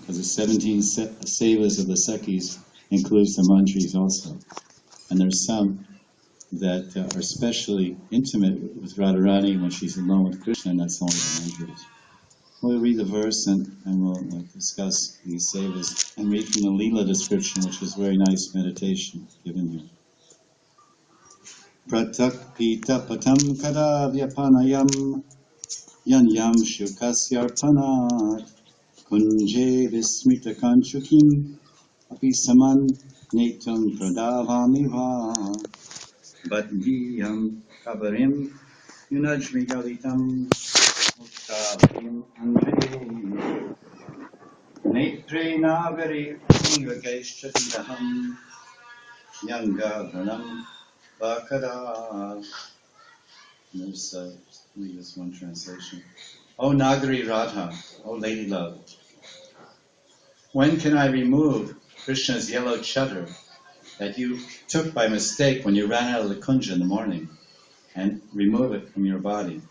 because the 17 Sevas of the Sakhis includes the Manjaris also. And there's some that are especially intimate with Radharani when she's alone with Krishna, and that's only the Manjaris. We'll read the verse and we'll discuss these Sevas and read from the Leela description, which is very nice meditation given here. Pratak pita patam kada vyapanayam yanyam shukasyarpanat kunje vismita kanchukim api saman netum pradavamiva badhiyam kabarim yunajmi galitam muktavim anve netre nagari nivageshchatiraham yanga vranam vakara. There's only this one translation. O Nagari Radha, O Lady Love, when can I remove Krishna's yellow chadar that you took by mistake when you ran out of the kunja in the morning, and remove it from your body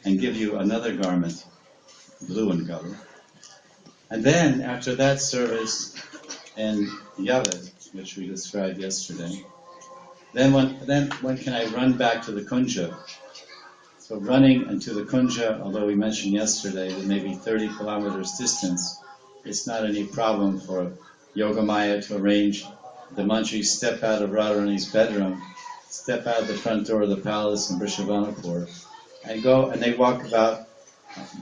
and give you another garment, blue in color? And then after that service in Yavat, which we described yesterday, then when can I run back to the kunja? So running into the kunja, although we mentioned yesterday that maybe 30 kilometers distance, it's not any problem for Yogamaya to arrange the Manjaris step out of Radharani's bedroom, step out the front door of the palace in Vrishabhanapur, and go, and they walk about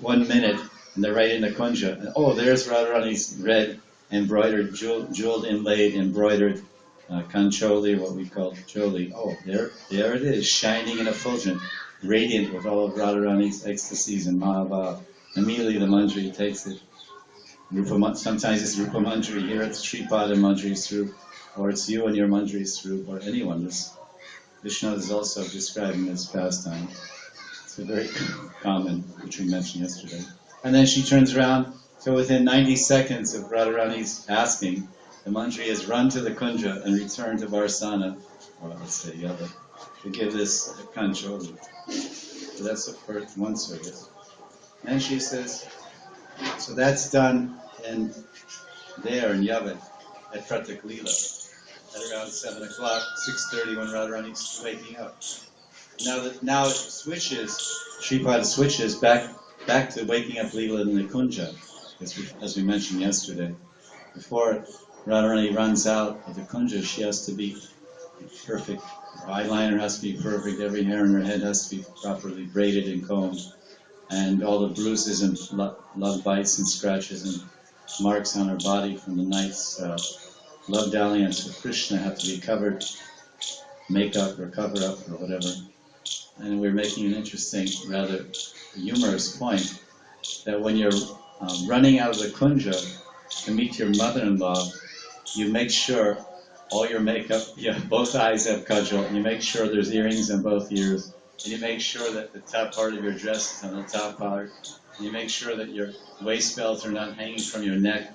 1 minute, and they're right in the kunja. And oh, there's Radharani's red embroidered, jeweled inlaid, embroidered kancholi, what we call choli. Oh, there it is, shining and effulgent, radiant with all of Radharani's ecstasies and Mahabhav. Immediately the Manjari takes it. Sometimes it's Rupa Manjari, here it's Sripada Manjari Srup, or it's you and your Manjari Srup, or anyone. Vishnu is also describing this pastime. It's a very common, which we mentioned yesterday. And then she turns around, so within 90 seconds of Radharani's asking, the Manjari has run to the kunja and returned to Varsana, or let's say Yava, to give this kancholi. So that's the first one service. And she says, so that's done there in Yavat, at Pratak Leela, at around 7 o'clock, 6:30 when Radharani's waking up. Now it switches, Sripada switches back to waking up Leela in the kunja, as we mentioned yesterday. Before Radharani runs out of the kunja, she has to be perfect. Her eyeliner has to be perfect, every hair in her head has to be properly braided and combed, and all the bruises and love bites and scratches and marks on her body from the night's love dalliance with Krishna have to be covered, makeup or cover up or whatever. And we're making an interesting, rather humorous point, that when you're running out of the kunja to meet your mother-in-law, you make sure all your makeup, both eyes have kajal, and you make sure there's earrings on both ears, and you make sure that the top part of your dress is on the top part, and you make sure that your waist belts are not hanging from your neck.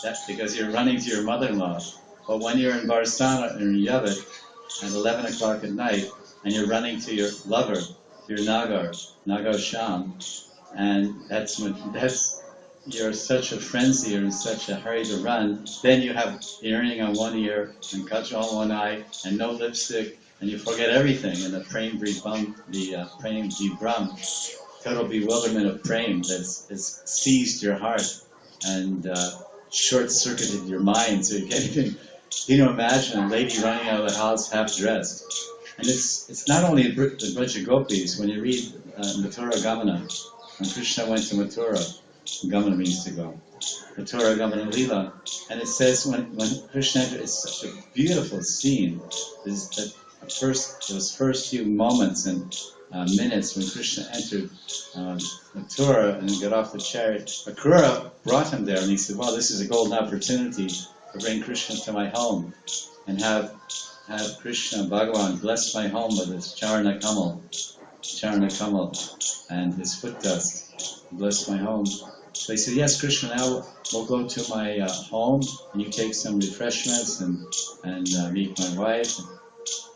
That's because you're running to your mother-in-law. But when you're in Varsana or in Yavat at 11 o'clock at night, and you're running to your lover, your Nagar Sham, and you're such a frenzy, you're in such a hurry to run, then you have earring on one ear, and kajal on one eye, and no lipstick, and you forget everything, and the prem vibram, total bewilderment of prem that's seized your heart and short-circuited your mind, so you can't even imagine a lady running out of the house half-dressed. And it's not only a bunch of gopis. When you read Mathura Gamana, when Krishna went to Mathura, Gamana means to go, Mathura Gamana Leela, and it says when Krishna entered, it's such a beautiful scene. Those first few moments and minutes when Krishna entered Mathura and got off the chariot, Akrura brought him there, and he said, "Well, this is a golden opportunity to bring Krishna to my home and have Krishna Bhagavan bless my home with his Charana Kamal, and his foot dust. Bless my home." So he said, "Yes, Krishna, now we'll go to my home, and you take some refreshments and meet my wife,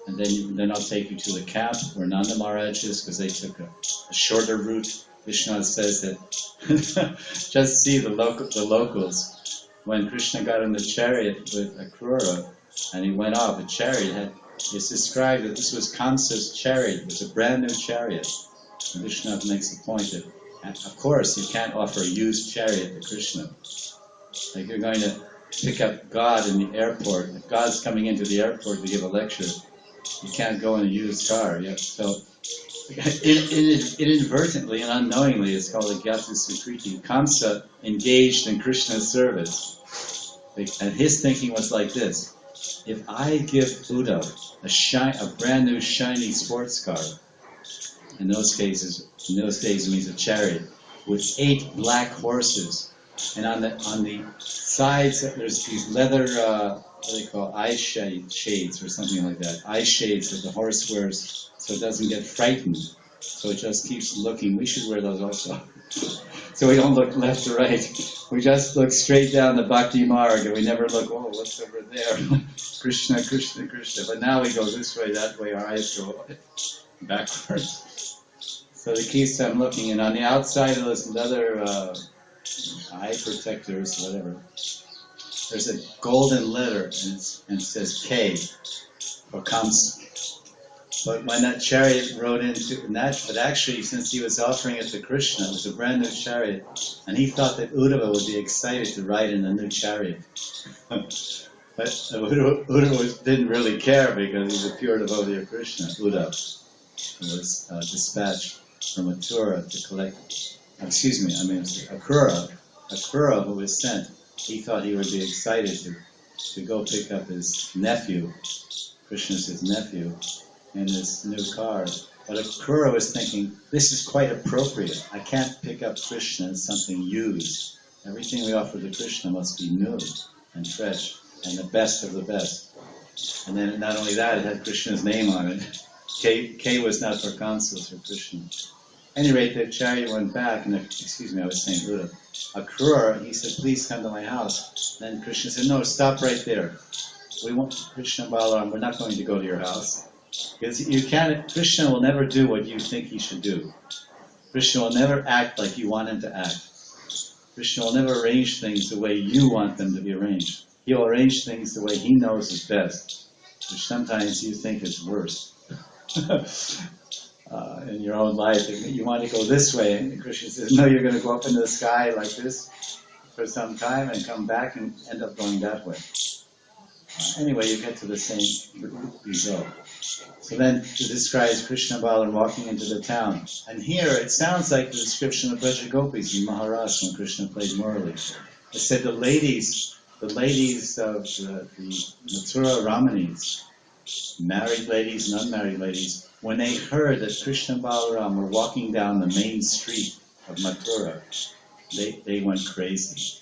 and then I'll take you to the camp where Nanda Maharaj is, because they took a shorter route Vishnu says that just see the locals. When Krishna got in the chariot with Akrura and he went off, the chariot it's described that this was Kamsa's chariot. It was a brand new chariot. And Vishnu makes the point that, of course, you can't offer a used chariot to Krishna. Like you're going to pick up God in the airport. If God's coming into the airport to give a lecture, you can't go in a used car. So inadvertently and unknowingly, it's called a Gyatu Sukriti. Kamsa engaged in Krishna's service. And his thinking was like this: if I give Uddhav a brand new shiny sports car, in those days it means a chariot, with 8 black horses, and on the sides there's these leather, what do they call, eye shades or something like that, eye shades that the horse wears so it doesn't get frightened, so it just keeps looking. We should wear those also. So we don't look left or right. We just look straight down the Bhakti Marg and we never look, oh, what's over there? Krishna, Krishna, Krishna. But now we go this way, that way, our eyes go backwards. So the key is I'm looking, and on the outside of those leather eye protectors, whatever, there's a golden letter, and it says K, or Kamsa. But when that chariot rode into that, but actually, since he was offering it to Krishna, it was a brand new chariot, and he thought that Uddhava would be excited to ride in a new chariot. But Uddhava didn't really care because he's a pure devotee of Krishna. Uddhava was dispatched from Mathura to collect. Akrura, who was sent, he thought he would be excited to go pick up his nephew. Krishna's his nephew. In this new car. But Akrura was thinking, this is quite appropriate. I can't pick up Krishna as something used. Everything we offer to Krishna must be new and fresh and the best of the best. And then not only that, it had Krishna's name on it. K was not for Kamsa, it was for Krishna. At any rate, the chariot went back, and I was saying Uddhava. Akrura, he said, please come to my house. Then Krishna said, no, stop right there. We want Krishna and Balaram, we're not going to go to your house. Because Krishna will never do what you think he should do. Krishna will never act like you want him to act. Krishna will never arrange things the way you want them to be arranged. He'll arrange things the way he knows is best, which sometimes you think is worse. In your own life, you want to go this way, and Krishna says, no, you're going to go up into the sky like this for some time and come back and end up going that way. Anyway, you get to the same result. So then it describes Krishna and Balaram walking into the town. And here it sounds like the description of Braja Gopis in Maharashtra when Krishna played Murali. It said the ladies of the Mathura Ramanis, married ladies and unmarried ladies, when they heard that Krishna and Balaram were walking down the main street of Mathura, they went crazy.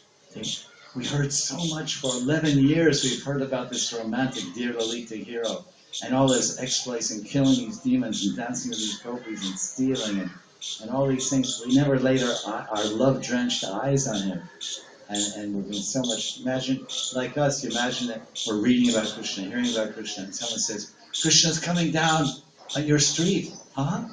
We heard so much for 11 years. We've heard about this romantic dear Lalita hero and all his exploits in killing these demons and dancing with these gopis and stealing and all these things. We never laid our love-drenched eyes on him. And we've been so much, imagine, like us, you imagine that we're reading about Krishna, hearing about Krishna, and someone says, Krishna's coming down on your street. Huh?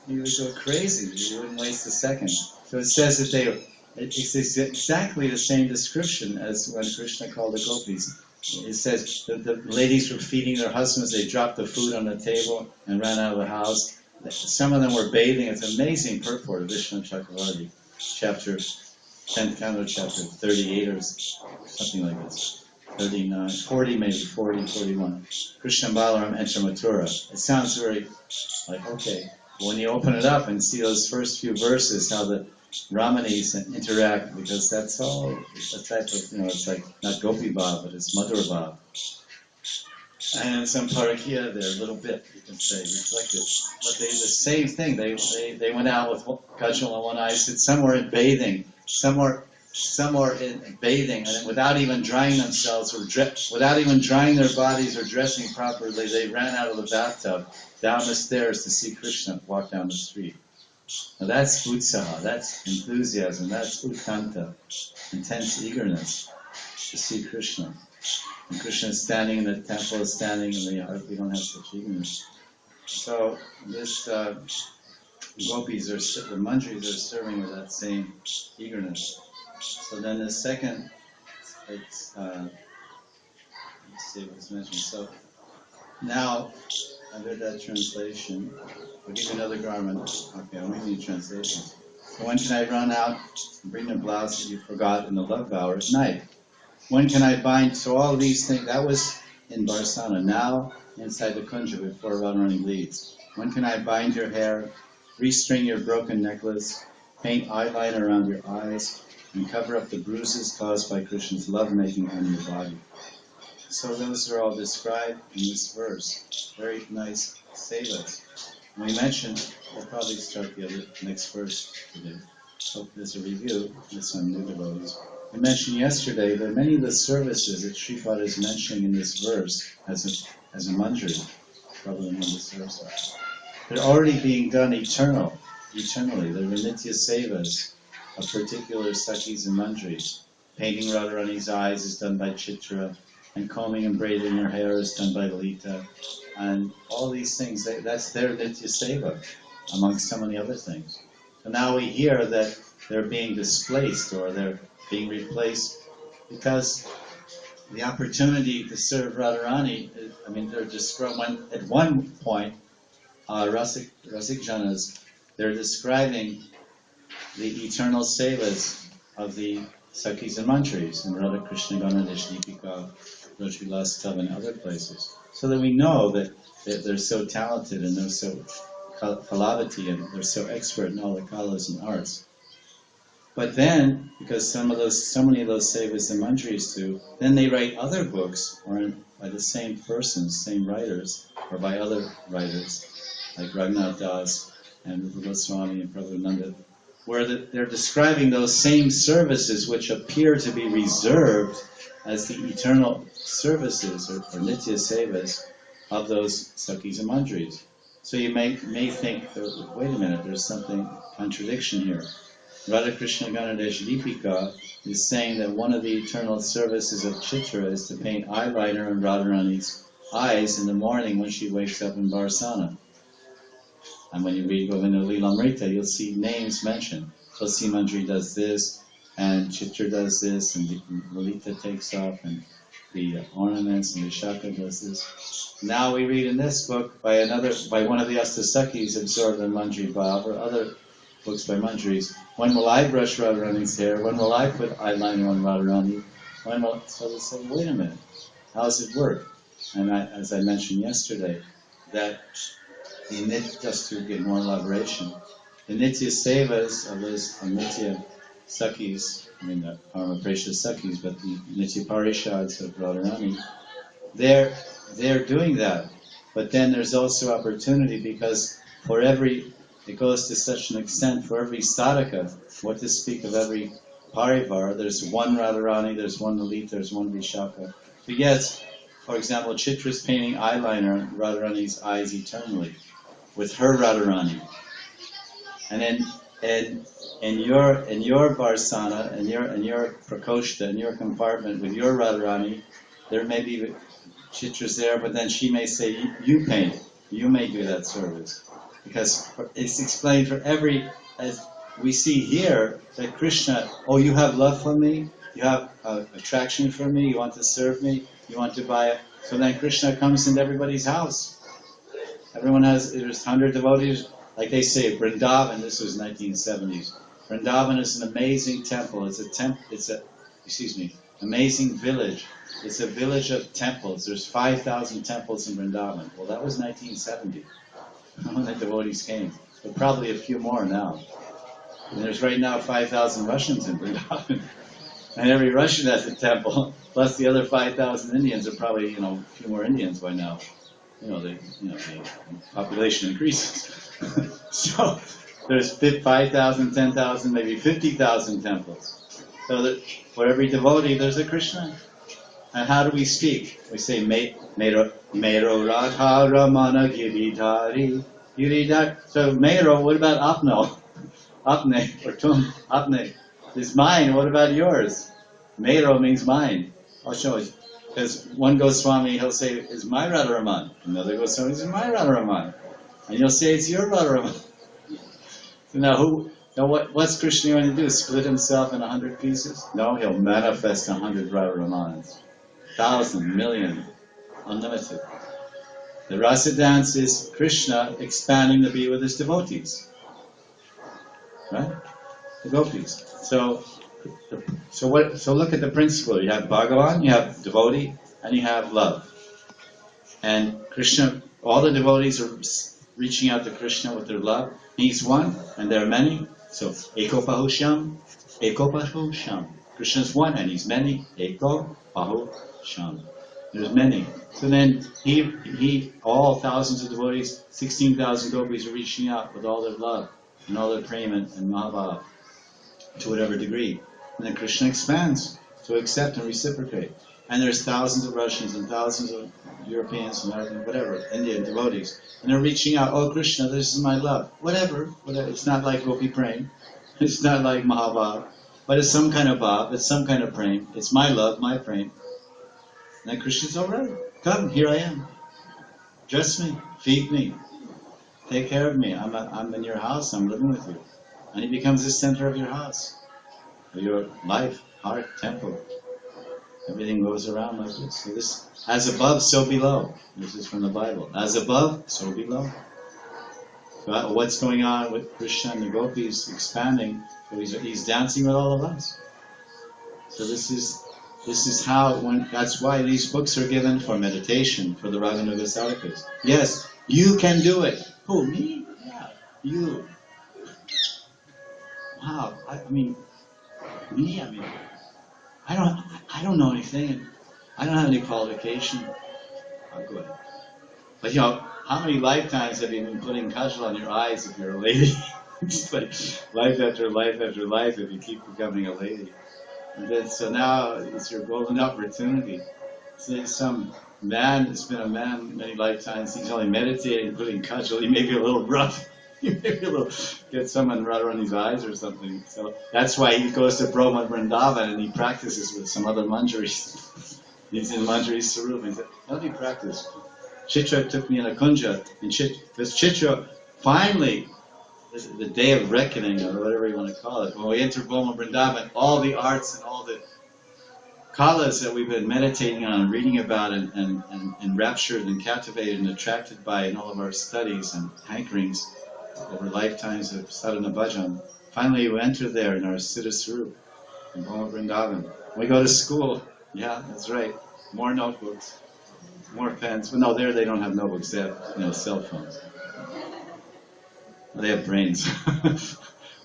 You would go crazy. You wouldn't waste a second. So it says that it's exactly the same description as when Krishna called the gopis. It says that the ladies were feeding their husbands, they dropped the food on the table and ran out of the house. Some of them were bathing. It's amazing purport of Vishnu Chakravarti, chapter 10th canto, chapter 38 or something like this. 39, 40 maybe, 40, 41. Krishna and Balaram enter Mathura. It sounds very like, okay. But when you open it up and see those first few verses, how the Ramanis interact, because that's all a type of, it's like not Gopi Bhav, but it's Madhura Bhav. And some Parakya there, a little bit, you can say, reflected. But the same thing, they went out with Kajal on one eye, said some were in bathing, some were in bathing, and without even drying themselves, without even drying their bodies or dressing properly, they ran out of the bathtub, down the stairs to see Krishna walk down the street. Now that's utsaha, that's enthusiasm, that's utkanta, intense eagerness to see Krishna. And Krishna is standing in the temple, is standing in the yard, we don't have such eagerness. So this gopis the Manjaris are serving with that same eagerness. So then the second, it's, let's see what's mentioned. So now, under that translation, I'll give you another garment. Okay, I'll read the translation. So when can I run out and bring the blouse that you forgot in the love hour at night? When can I bind? So all these things, that was in Barsana. Now, inside the kunja before Radharani leads. When can I bind your hair, restring your broken necklace, paint eyeliner around your eyes, and cover up the bruises caused by Krishna's lovemaking on your body? So those are all described in this verse. Very nice sevas. We mentioned, we'll probably start the next verse today. Hope there's a review with some new devotees. We mentioned yesterday that many of the services that Sripad is mentioning in this verse as a manjari, probably in one of the services, they're already being done eternally. They're the nitya sevas of particular sakis and manjaris. Painting Radharani's eyes is done by Chitra, and combing and braiding her hair is done by Lalita, and all these things, that's their nitya seva, amongst so many other things. So now we hear that they're being displaced, or they're being replaced, because the opportunity to serve Radharani, they're describing, at one point, Rasik Janas, they're describing the eternal sevas of the Sakis and Manjaris in Radha Krishna Ganadash Deepika, Rajvilas Tav, and other places. So that we know that they're so talented and they're so kalavati and they're so expert in all the kalas and arts. But then, because so many of those sevas and manjaris do, then they write other books, or by the same persons, same writers, or by other writers, like Raghunath Das and Rupa Goswami and Prabhupada, where they're describing those same services which appear to be reserved as the eternal services, or nitya sevas, of those sakis and manjaris. So you may think, wait a minute, there's something, contradiction here. Radha Krishna Ganadash Deepika is saying that one of the eternal services of Chitra is to paint eyeliner on Radharani's eyes in the morning when she wakes up in Varsana. And when you read Govinda Lilamrita, you'll see names mentioned. Tulsi Manjari does this, and Chitra does this, and Lalita takes off, and the ornaments, and Vishaka does this. Now we read in this book by one of the Astasakis absorbed in Manjari Bhav, or other books by Manjaris. When will I brush Radharani's hair? When will I put eyeliner on Radharani? So they say, wait a minute, how does it work? And as I mentioned yesterday, that just to get more elaboration, the Nitya Sevas of those Nitya Sakis, the Parama Precious Sakis, but the Nitya Parishads of Radharani, they're doing that. But then there's also opportunity, because it goes to such an extent for every sadhaka, what to speak of every parivar, there's one Radharani, there's one Lalita, there's one Vishaka. But yes, for example, Chitra's painting eyeliner on Radharani's eyes eternally, with her Radharani. And then in your Varsana, in your Prakoshta, in your compartment with your Radharani, there may be Chitra's there, but then she may say, you paint, you may do that service. Because it's explained for as we see here, that Krishna, you have love for me, you have attraction for me, you want to serve me, you want to buy it. So then Krishna comes into everybody's house. There's 100 devotees, like they say, Vrindavan, this was 1970s. Vrindavan is an amazing temple, amazing village. It's a village of temples. There's 5,000 temples in Vrindavan. Well, that was 1970. When the devotees came, but probably a few more now. And there's right now 5,000 Russians in Vrindavan, and every Russian has a temple. Plus the other 5,000 Indians are probably a few more Indians by now. The population increases. So there's 5,000, 10,000, maybe 50,000 temples. So that for every devotee there's a Krishna. And how do we speak? We say Mero Radha Ramana Giridhari. So Mero, what about Apno? Apne, or Tum, Apne, is mine. What about yours? Mero means mine. I'll show you. Because one Goswami, he'll say, is my Radharaman. Another Goswami says, my Radharaman. And you'll say, it's your Radharaman. So now what's Krishna going to do? Split himself in 100 pieces? No, he'll manifest 100 Radharamans. 1,000, million, unlimited. The rasa dance is Krishna expanding to be with his devotees. Right? The gopis. So look at the principle. You have Bhagavan, you have devotee, and you have love. And Krishna, all the devotees are reaching out to Krishna with their love. He's one, and there are many. So, Eko Pahusham, Eko Pahusham. Krishna's one, and he's many. Eko Pahusham. There's many. So then, all thousands of devotees, 16,000 gopis are reaching out with all their love, and all their prema and mahabhav, to whatever degree. And then Krishna expands to accept and reciprocate. And there's thousands of Russians and thousands of Europeans and whatever, Indian devotees. And they're reaching out, oh Krishna, this is my love. Whatever. It's not like Gopi Prem. It's not like Mahabhav. But it's some kind of bhav, it's some kind of prem. It's my love, my prem. And then Krishna's all right. Come, here I am. Dress me, feed me, take care of me. I'm in your house, I'm living with you. And he becomes the center of your house, of your life, heart, temple. Everything goes around like this. So this, as above, so below. This is from the Bible. As above, so below. So what's going on with Krishna and the gopis expanding? So he's dancing with all of us. So this is how, that's why these books are given for meditation, for the Raganuga sadhakas. Yes, you can do it. Who, me? Yeah, you. Wow, I mean, I don't know anything, and I don't have any qualification. Oh, good. But how many lifetimes have you been putting kajal on your eyes if you're a lady? It's like life after life after life if you keep becoming a lady. And then, so now it's your golden opportunity. So some man has been a man many lifetimes, he's only meditating, putting kajal, he may be a little rough. You maybe get someone right around his eyes or something. So that's why he goes to Brahma Vrindavan and he practices with some other Manjaris. He's in Manjaris Sarup. He said, how do you practice? Chitra took me in a kunja, and because Chitra, finally, the day of reckoning, or whatever you want to call it, when we enter Brahma Vrindavan, all the arts and all the kalas that we've been meditating on, reading about, and enraptured and captivated and attracted by in all of our studies and hankerings, over lifetimes of sadhana bhajan. Finally, we enter there in our Siddha Swarup, in Brahma Vrindavan. We go to school, yeah, that's right, more notebooks, more pens. Well, no, there they don't have notebooks, they have cell phones. They have brains.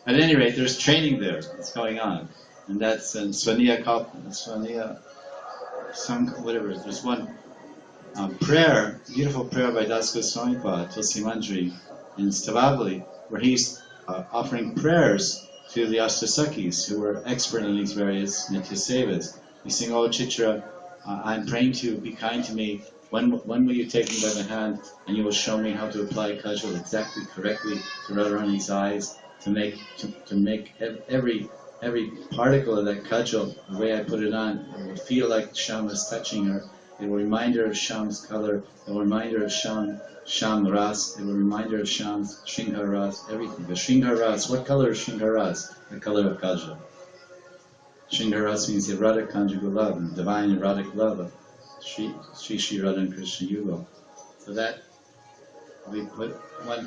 At any rate, there's training there, that's going on. And that's Swaniya, whatever, there's one prayer, beautiful prayer by Das Goswami Tulsi Manjari, in Stavavali, where he's offering prayers to the Ashtasakis who are expert in these various Nitya Sevas. He's saying, oh Chitra, I'm praying to you, be kind to me. When will you take me by the hand and you will show me how to apply kajal exactly, correctly to Radharani's eyes, to make every particle of that kajal, the way I put it on, it will feel like Sham is touching her. It will remind her of Sham's color, it will remind her of Sham Ras, it will remind her of Sham's Shringa Ras, everything. The Shringa Ras, what color is Shringa Ras? The color of kajal. Shringa Ras means erotic conjugal love, and divine erotic love of Sri Radha and Krishna Yugal. So that, when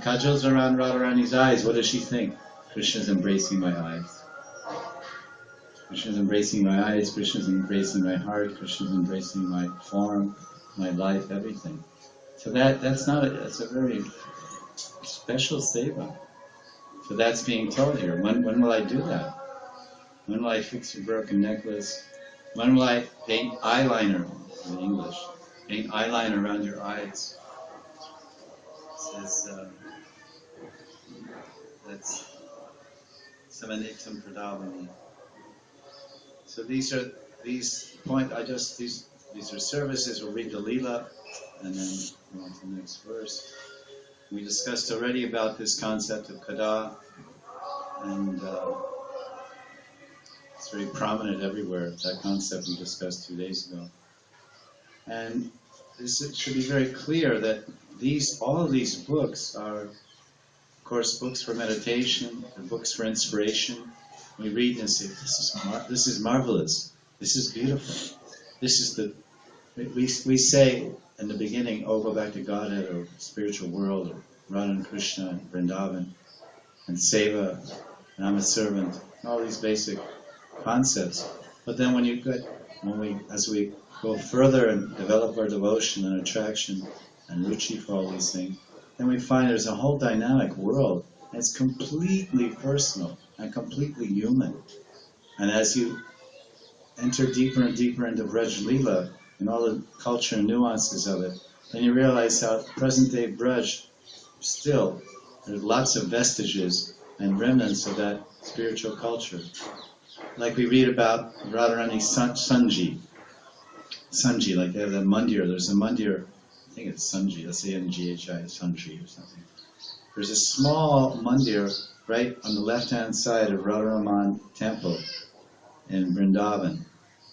kajal's around Radharani's eyes, what does she think? Krishna's embracing my eyes. Krishna's embracing my eyes, Krishna's embracing my heart, Krishna's embracing my form, my life, everything. So that's a very special seva. So that's being told here. When will I do that? When will I fix your broken necklace? When will I paint eyeliner, in English, paint eyeliner around your eyes? It says, that's Samanittam Pradavani. So these are services. We'll read the Leela and then go on to the next verse. We discussed already about this concept of kada, and it's very prominent everywhere. That concept we discussed 2 days ago. And it should be very clear that all of these books are course, books for meditation, and books for inspiration. We read and say, this is marvelous. This is beautiful. This is the we say in the beginning, oh, go back to Godhead or spiritual world, or Radha and Krishna and Vrindavan and Seva, and I'm a servant, and all these basic concepts. But then as we go further and develop our devotion and attraction and ruchi for all these things, then we find there's a whole dynamic world that's completely personal and completely human. And as you enter deeper and deeper into Braj Leela and all the culture and nuances of it, then you realize how present-day Braj still, there's lots of vestiges and remnants of that spiritual culture. Like we read about Radharani Sanji, like they have that mandir. There's a mandir, I think it's Sanji, S-A-N-G-H-I, Sanji or something. There's a small mandir right on the left-hand side of Radharaman temple in Vrindavan.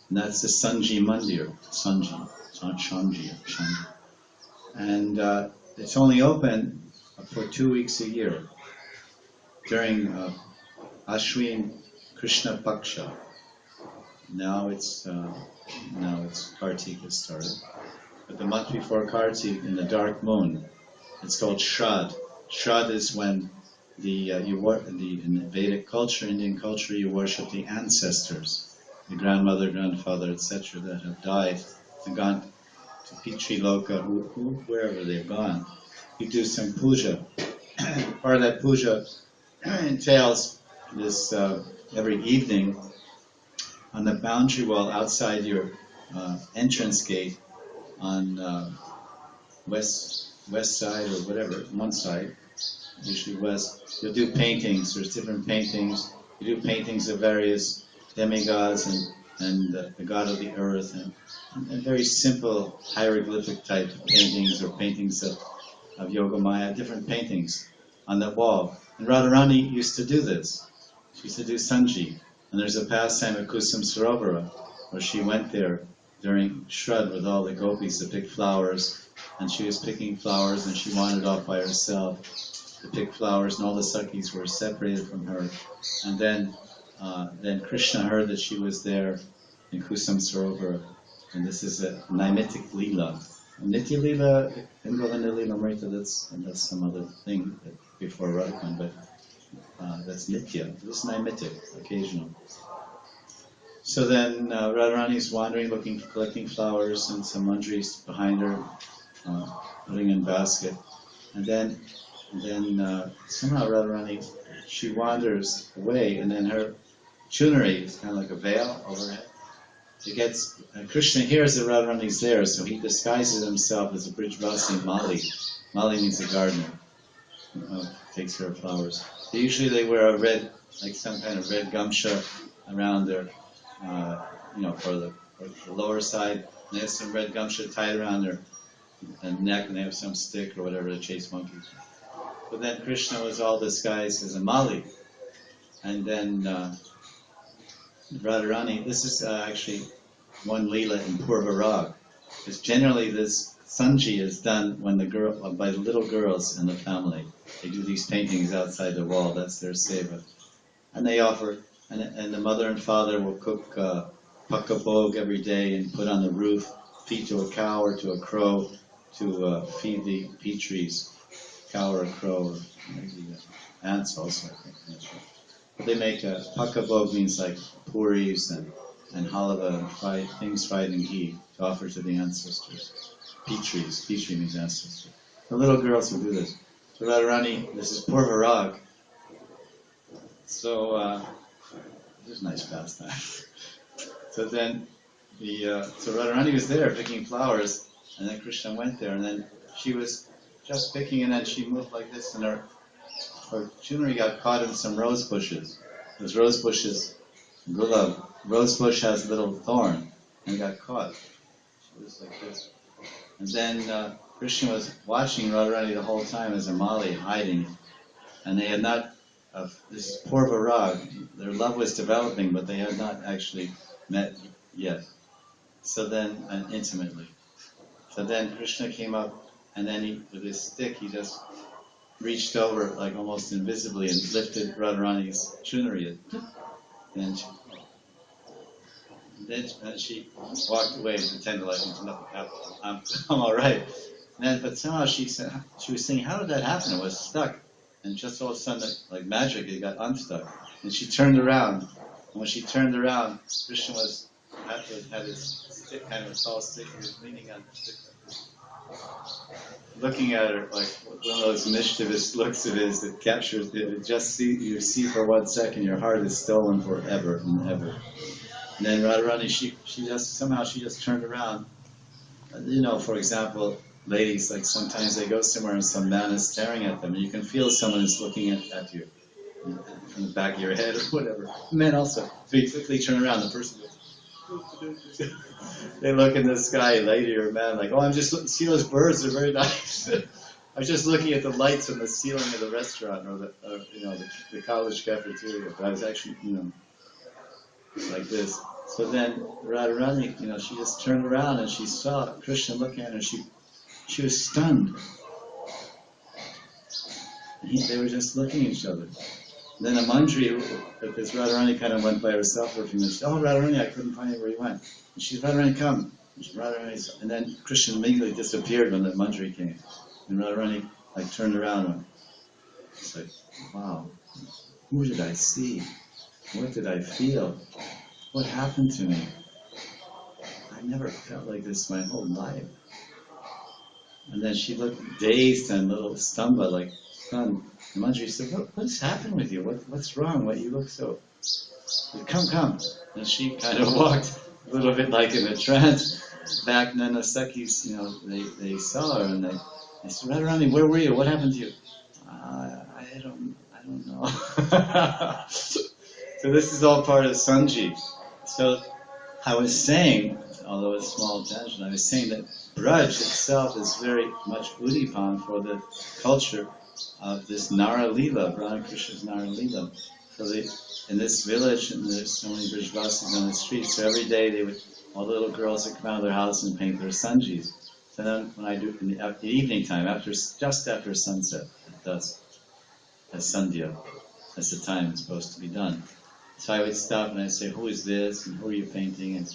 And that's the Sanji Mandir, Sanji. And it's only open for 2 weeks a year during Ashwin Krishna Paksha. Now it's Kartika started. But the month before Kartik, in the dark moon, it's called Shrad. Shrad is when in Vedic culture, Indian culture, you worship the ancestors, the grandmother, grandfather, etc., that have died and gone to Pitri Loka, wherever they've gone. You do some puja. Part of that puja entails this every evening on the boundary wall outside your entrance gate on west side or whatever, one side, usually west, you'll do paintings. There's different paintings. You do paintings of various demigods and the god of the earth and very simple hieroglyphic type paintings or paintings of Yogamaya, different paintings on that wall. And Radharani used to do this. She used to do Sanji. And there's a pastime at Kusum Sarovara where she went there during Shrad with all the gopis to pick flowers. And she was picking flowers and she wandered off by herself to pick flowers, and all the Sakhis were separated from her. And then Krishna heard that she was there in Kusum Sarovara. And this is a Naimitic Leela. Nitya Leela, in Govinda Leela Amrita, that's some other thing before Radhakan, but that's Nitya. This is Naimitic, occasional. So then Radharani's wandering, collecting flowers, and some Manjaris behind her, putting in basket. And then somehow Radharani, she wanders away, and then her chunari is kind of like a veil over her head. Krishna hears that Radharani's there, so he disguises himself as a Brijvasi Mali. Mali means a gardener, takes care of flowers. Usually they wear a red, like some kind of red gamsha around their, for the lower side. And they have some red gamsha tied around their neck, and they have some stick or whatever to chase monkeys. But then Krishna was all disguised as a Mali. And then Radharani, this is actually one Leela in Purvarag. Because generally this Sanji is done by the little girls in the family. They do these paintings outside the wall, that's their seva. And they offer, and the mother and father will cook pakabog every day and put on the roof, feed to a cow or to a crow to feed the Pitris, cow or a crow, or maybe ants also, I think. That's right. They make pakabog means like puris and halava and things fried in ghee to offer to the ancestors. Pitri means ancestor. The little girls will do this. So Radharani, this is Purvarag. So this is a nice pastime. So then so Radharani was there picking flowers, and then Krishna went there, and then she was just picking, and then she moved like this, and her chunari got caught in some rose bushes. Those rose bushes, gulab, rose bush has a little thorn, and got caught. She was like this. And then Krishna was watching Radharani the whole time as a Mali hiding, and they had not, this is Purvarag, their love was developing, but they had not actually met yet. So then, intimately. So then Krishna came up, and then with his stick, he just reached over like almost invisibly and lifted Radharani's chunari, and then she walked away and pretended like nothing happened. I'm all right. And then, but somehow she was saying, how did that happen? It was stuck, and just all of a sudden, like magic, it got unstuck. And she turned around, and when she turned around, Krishna had his stick, kind of a tall stick, he was leaning on the stick, looking at her like one of those mischievous looks of his that captures it. Just you see for 1 second, your heart is stolen forever and ever. And then Radharani, she just turned around. You know, for example, ladies, like sometimes they go somewhere and some man is staring at them, and you can feel someone is looking at you from the back of your head or whatever. Men also, if you quickly turn around, the person goes, they look in the sky, lady or man, like, oh, I'm just looking, see those birds, they're very nice. I was just looking at the lights on the ceiling of the restaurant or the college cafeteria, but I was actually, like this. So then Radharani, she just turned around and she saw Krishna looking at her. She was stunned. They were just looking at each other. And then a Manjari, because Radharani kind of went by herself for a few minutes. Oh, Radharani, I couldn't find where you went. And she's, Radharani, come. And then Krishna immediately disappeared when the Manjari came. And Radharani turned around and went, it's like, wow, who did I see? What did I feel? What happened to me? I never felt like this my whole life. And then she looked dazed and a little stumbled, like stunned. And Manjari said, what's happened with you? What's wrong? You look so... Come. And she kind of walked a little bit like in a trance back, and then the Sakhis, they saw her and they said, Radharani, where were you? What happened to you? I don't know. So this is all part of Sanji. So I was saying, although it's a small tangent, I was saying that Braj itself is very much Udipan for the culture of this Nara Leela, Radha Krishna's Nara Leela. So in this village, and there's so many Brijvasis on the street, so every day all the little girls would come out of their house and paint their Sanjis. So then when I do in the evening time, just after sunset, at dusk, at Sandhya, that's the time it's supposed to be done. So I would stop and I'd say, who is this, and who are you painting? And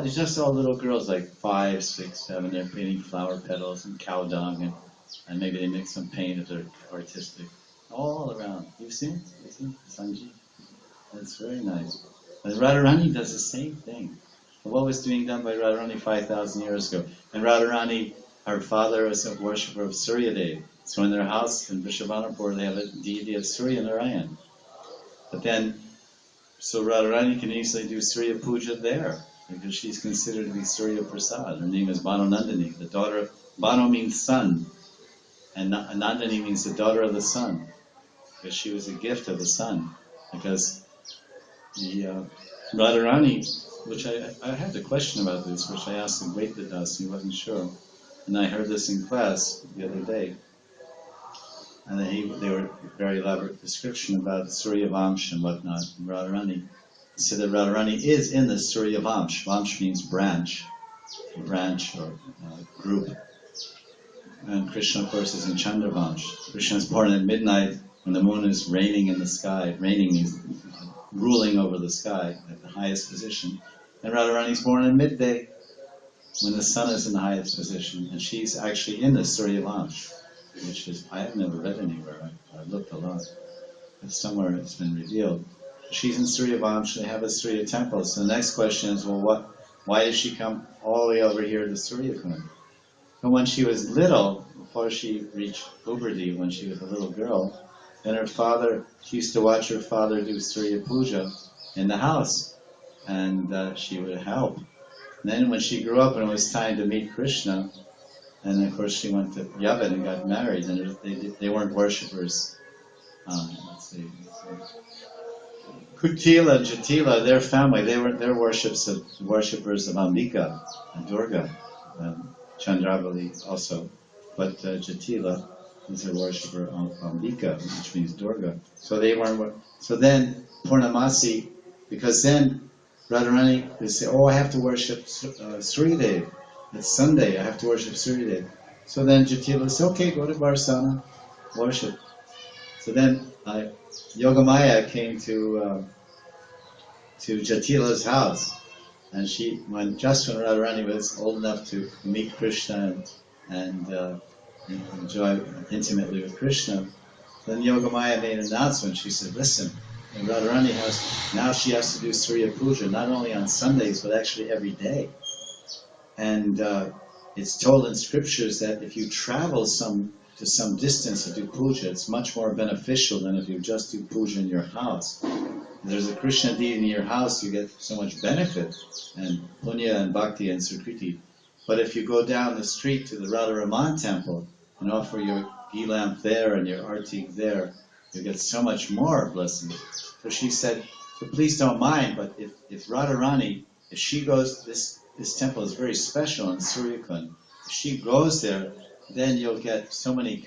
it's just all little girls, like 5, 6, 7, they're painting flower petals and cow dung, and maybe they mix some paint if they're artistic. All around. You've seen Sanji? That's very nice. But Radharani does the same thing. What was done by Radharani 5,000 years ago? And Radharani, her father was a worshipper of Suryadev. So in their house in Vrishabhanapur, they have a deity of Surya Narayan. But then, so Radharani can easily do Surya Puja there, because she's considered to be Surya Prasad. Her name is Banu Nandini. The daughter of, Banu means son, and Nandini means the daughter of the sun, because she was a gift of the sun. Because the Radharani, which I had a question about this, which I asked the great Vidas, he wasn't sure. And I heard this in class the other day. And then they were very elaborate description about Surya Vamsh and whatnot, and Radharani. He said that Radharani is in the Surya Vamsh. Vamsh means branch or group. And Krishna, of course, is in Chandra Vamsh. Krishna is born at midnight when the moon is reigning in the sky. Reigning means ruling over the sky at the highest position. And Radharani is born at midday when the sun is in the highest position. And she's actually in the Surya Vamsh, which is, I have never read anywhere. I've looked a lot. But somewhere it's been revealed. She's in Surya Vamsh, they have a Surya temple. So the next question is, well, why did she come all the way over here to Surya Kund? But when she was little, before she reached puberty, when she was a little girl, then she used to watch her father do Surya Puja in the house, and she would help. And then when she grew up and it was time to meet Krishna, and of course she went to Yavan and got married, and they weren't worshippers. Let's see. Kutila and Jatila, their family, they're worshippers of Ambika and Durga, Chandravali also. But Jatila is a worshipper of Ambika, which means Durga. So they weren't. So then Purnamasi, because then Radharani would say, "Oh, I have to worship Suryadev. It's Sunday. I have to worship Suryadev." So then Jatila says, "Okay, go to Varsana." worship. So then Yogamaya came to Jatila's house, and just when Radharani was old enough to meet Krishna and enjoy intimately with Krishna, then Yogamaya made an announcement. She said, listen, Radharani she has to do Surya Puja, not only on Sundays, but actually every day. And it's told in scriptures that if you travel to some distance to do puja, it's much more beneficial than if you just do puja in your house. If there's a Krishna deity in your house, you get so much benefit, and punya and bhakti and sukriti. But if you go down the street to the Radharaman temple and offer your ghee lamp there and your artik there, you get so much more blessings. So she said, so please don't mind, but if Radharani, if she goes, this temple is very special in Suryakund. If she goes there, then you'll get so many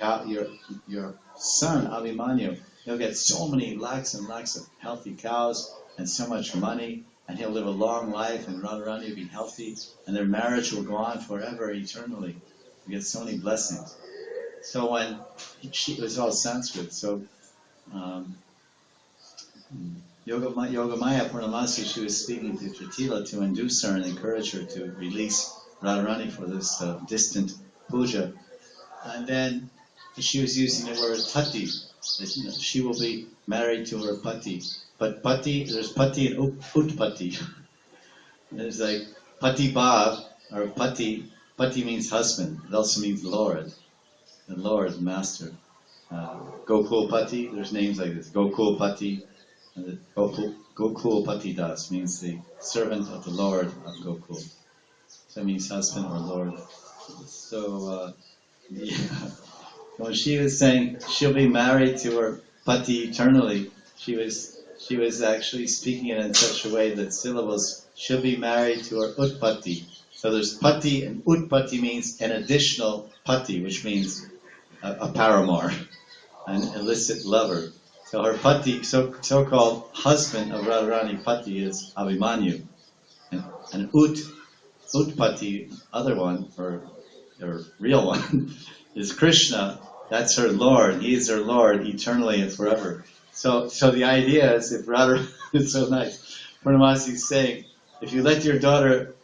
your son, Abhimanyu, he'll get so many lakhs and lakhs of healthy cows and so much money, and he'll live a long life, and Radharani will be healthy, and their marriage will go on forever, eternally. You get so many blessings. So when it was all Sanskrit, so Yogamaya Purnamasi, she was speaking to Jatila to induce her and encourage her to release Radharani for this distant puja. And then she was using the word pati, that she will be married to her pati. But pati, there's pati and utpati. There's like pati bhav, or pati. Pati means husband. It also means Lord. The Lord, the Master. Gokul Pati, there's names like this. Gokul Pati. Gokul Pati Das means the servant of the Lord of Gokul. So that means husband or Lord. So, yeah. When she was saying she'll be married to her Pati eternally, she was actually speaking it in such a way that syllables, she'll be married to her Utpati. So there's Pati, and Utpati means an additional Pati, which means a paramour, an illicit lover. So her Pati, so-called husband of Radharani Pati is Abhimanyu. And Utpati, other one, or real one, is Krishna. That's her Lord. He is her Lord eternally and forever. So the idea is, if Radha, it's so nice. Purnamasi is saying, if you let your daughter,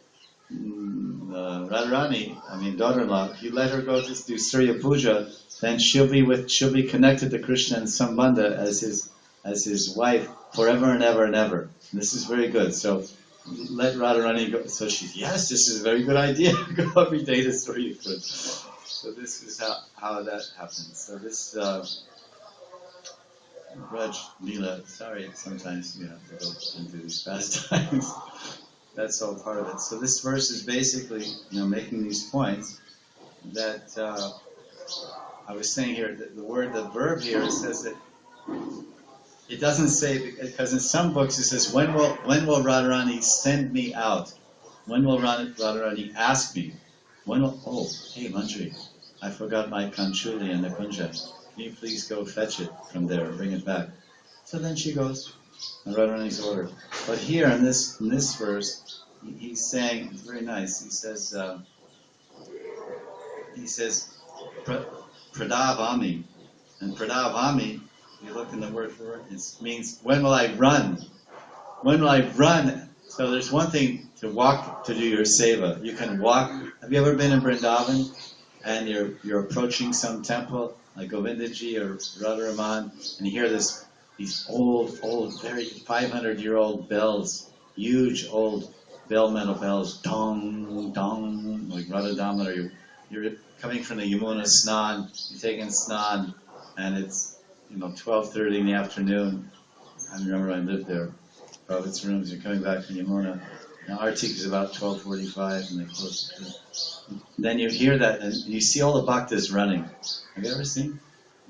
Radharani, daughter-in-law, if you let her go to do Surya Puja, then she'll be connected to Krishna and Sambandha as his wife forever and ever and ever. And this is very good. So let Radharani go. So yes, this is a very good idea. Go every day to Surya Puja. So this is how that happens. So this Raj Leela, sorry, sometimes you have to go into these pastimes. That's all part of it. So this verse is basically, making these points that I was saying here. The verb here says that it doesn't say, because in some books it says, when will Radharani send me out? When will Radharani ask me? Hey Manjari, I forgot my Kanchuli in the Kunja. Can you please go fetch it from there, bring it back? So then she goes, and Radharani's order. But here in this verse, he's saying, it's very nice, he says, Pradavami. And Pradavami, if you look in the word for it, it means, when will I run? When will I run? So there's one thing to walk to do your seva. You can walk. Have you ever been in Vrindavan and you're approaching some temple like Govindaji or Radharaman, and you hear these old, very 500-year-old bells, huge old bell metal bells, dong, dong, like Radha Damodar. You're coming from the Yamuna Snan, you're taking Snan, and it's 12:30 in the afternoon. I remember I lived there. Prophet's rooms, you're coming back from Yamuna. Now Artik is about 12:45 and they close. Then you hear that and you see all the bhaktas running. Have you ever seen?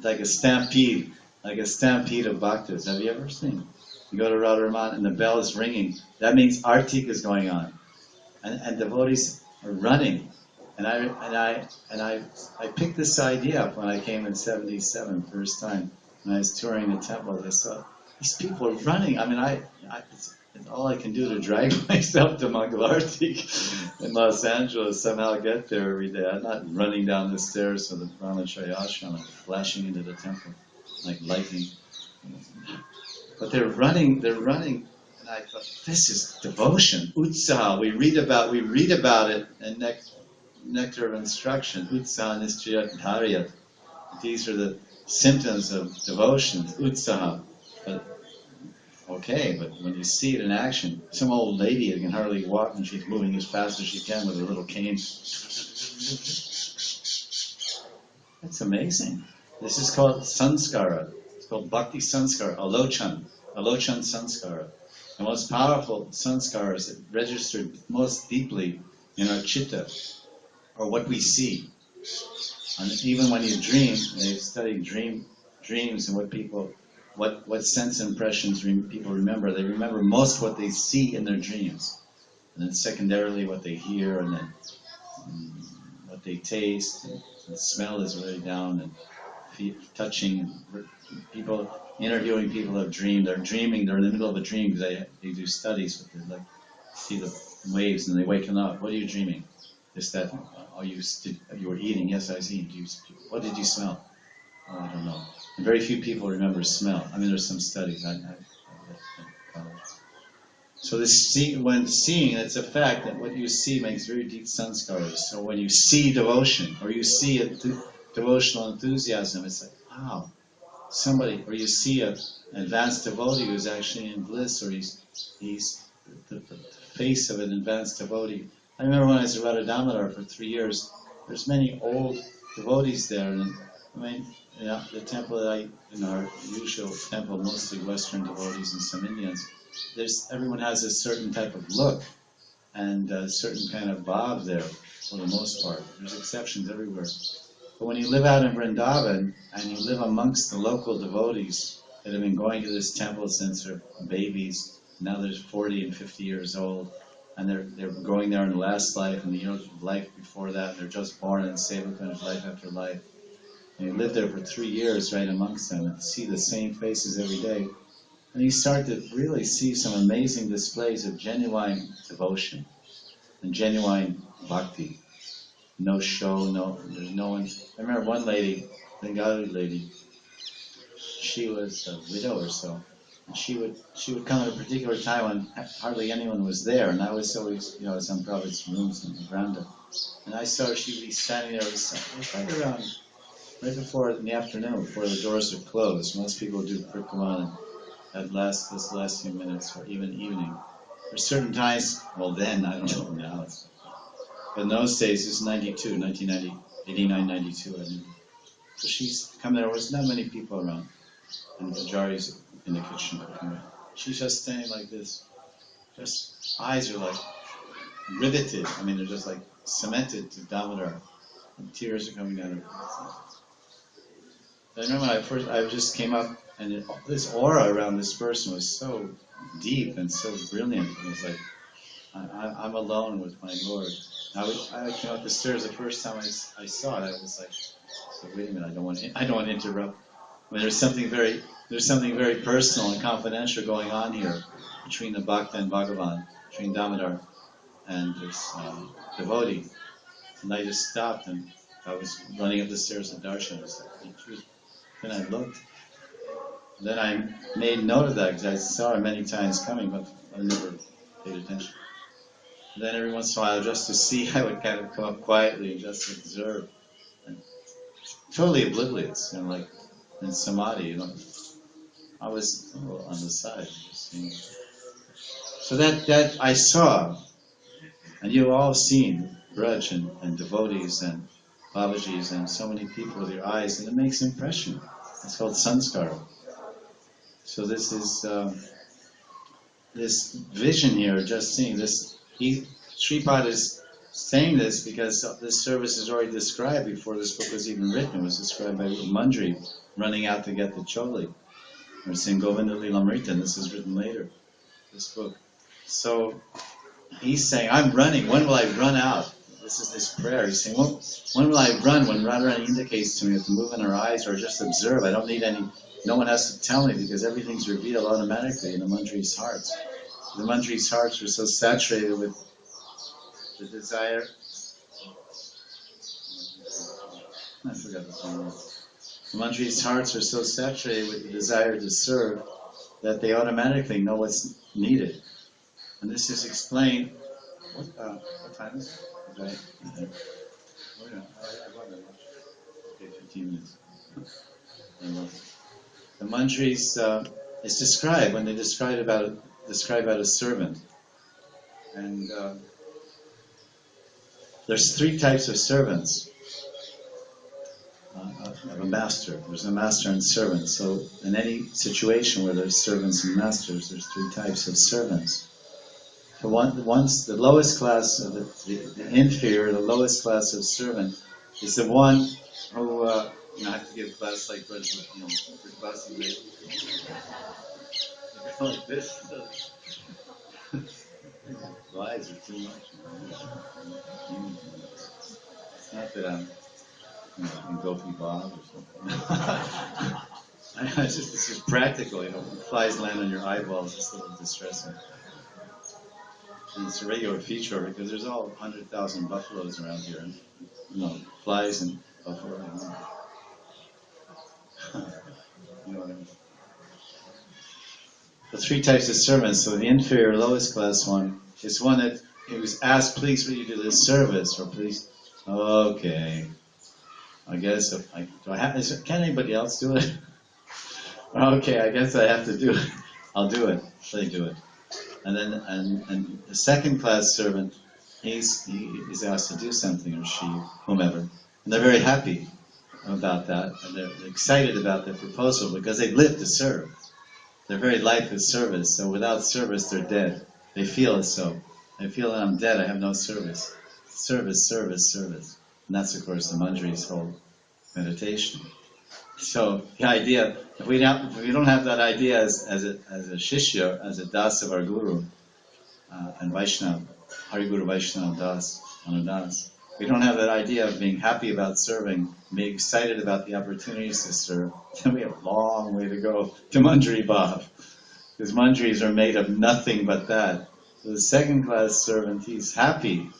Like a stampede of bhaktas. Have you ever seen? You go to Radharaman and the bell is ringing. That means Artik is going on. And devotees are running. And I picked this idea up when I came in '77, first time, when I was touring the temples. I saw these people are running. I mean, it's all I can do to drag myself to Mangalarti in Los Angeles, somehow get there every day. I'm not running down the stairs of the Brahmacharya ashram, I'm flashing into the temple like lightning. But they're running, and I thought, this is devotion, utsaha. We read about it in Nectar of Instruction, utsaha nischayatarya. These are the symptoms of devotion, utsaha. But okay, but when you see it in action, some old lady who can hardly walk and she's moving as fast as she can with her little cane. That's amazing. This is called sanskara. It's called bhakti sanskara, alochan sanskara. The most powerful sanskaras that registered most deeply in our chitta are what we see. And even when you dream, they've studied dreams and what sense impressions people remember. They remember most what they see in their dreams, and then secondarily what they hear, and then what they taste. And smell is really down, and touching. People interviewing people who have dreamed. They're dreaming. They're in the middle of a dream. They do studies with it, like see the waves, and they waken up. What are you dreaming? Is that? You were eating? Yes, I was eating. What did you smell? Oh, I don't know. And very few people remember smell. I mean, there's some studies. I So when seeing, it's a fact that what you see makes very deep sanskaras. So when you see devotion, or you see a devotional enthusiasm, it's like, wow, somebody, or you see an advanced devotee who's actually in bliss, or he's the face of an advanced devotee. I remember when I was at Radha Damodar for 3 years, there's many old devotees there, and I mean, the temple in our usual temple, mostly Western devotees and some Indians, everyone has a certain type of look and a certain kind of bhav there, for the most part. There's exceptions everywhere. But when you live out in Vrindavan and you live amongst the local devotees that have been going to this temple since they're babies, now they're 40 and 50 years old, and they're going there in the last life and the life before that, and they're just born in Sevas, life after life. And you live there for 3 years right amongst them and see the same faces every day. And you start to really see some amazing displays of genuine devotion and genuine bhakti. No show, there's no one. I remember one lady, Bengali lady, she was a widow or so, and she would come at a particular time when hardly anyone was there, and I was always, some Prabhupada's rooms in the veranda, and I saw her, she'd be standing there, it was right around, right before, in the afternoon, before the doors would close. Most people do parikrama at those last few minutes, or even evening. There's certain times, well then, I don't know now, but in those days, this is 1990, 89, 92, I mean. So she's come there was not many people around, and Manjaris in the kitchen cooking. She's just standing like this, just eyes are like riveted, I mean they're just like cemented to Damodar, and tears are coming out of her. I remember when I just came up, and this aura around this person was so deep and so brilliant. It was like, I'm alone with my Lord. I came up the stairs the first time I saw it. I was like, so wait a minute, I don't want to interrupt. I mean, there's something very personal and confidential going on here between the Bhakta and Bhagavan, between Damodar and this devotee. And I just stopped, and I was running up the stairs to darshan. Then I looked. Then I made note of that because I saw her many times coming, but I never paid attention. And then every once in a while, just to see, I would kind of come up quietly and just observe. And totally oblivious, like in samadhi, I was a little on the side. So that I saw, and you've all seen Braj and devotees and Babajis and so many people with your eyes, and it makes impression. It's called sanskara. So this is this vision here, just seeing this. Sripad is saying this because this service is already described before this book was even written. It was described by Manjari running out to get the choli. Or saying Govinda Lilamrita, and this is written later, this book. So he's saying, I'm running, when will I run out? this is this prayer. He's saying, well, when will I run? When Radharani indicates to me to move in her eyes or just observe, I don't need any, no one has to tell me because everything's revealed automatically in the Manjaris' hearts. The Manjaris' hearts were so saturated with the desire. I forgot the song. The Manjaris' hearts are so saturated with the desire to serve that they automatically know what's needed. And this is explained. What time is it? Okay. Oh, yeah. Okay, 15 minutes. The Manjaris is described when they describe about a servant, and there's three types of servants. Of a master. There's a master and servant. So in any situation where there's servants and masters, there's three types of servants. So once the lowest class of the inferior, the lowest class of servant is the one who I have to give class like for class like this. Lies are too much. It's not that I'm in Gopi Bob or something. This is practical, flies land on your eyeballs, it's a little distressing. And it's a regular feature because there's all 100,000 buffaloes around here, and flies and buffalo. You know what I mean? The three types of servants. So the inferior, lowest class one is one that he was asked, "Please, will you do this service?" Or "Please, okay." I guess can anybody else do it? Okay, I guess I have to do it. I'll do it. They do it. And then and the second class servant, he's asked to do something, or she, whomever, and they're very happy about that, and they're excited about their proposal because they've lived to serve. Their very life is service. So without service, they're dead. They feel it so. They feel that I'm dead. I have no service. Service, service, service. And that's, of course, the Manjari's whole meditation. So the idea, if we don't have that idea as a shishya, as a das of our guru, and Vaishnava, Hari Guru Vaishnava Das, Anudas, we don't have that idea of being happy about serving, being excited about the opportunities to serve, then we have a long way to go to Manjari Bhav. Because Manjaris are made of nothing but that. So the second class servant, he's happy,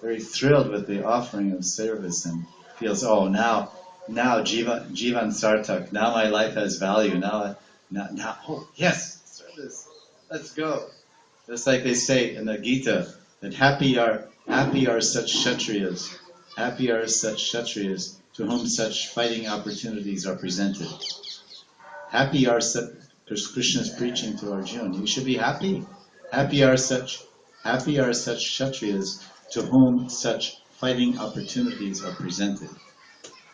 very thrilled with the offering of service, and feels, oh, now Jivan Sartak, now my life has value, now, oh, yes, service, let's go. Just like they say in the Gita, that happy are such Kshatriyas, to whom such fighting opportunities are presented. Happy are such, because Krishna is preaching to Arjuna, you should be happy. Happy are such Kshatriyas, to whom such fighting opportunities are presented.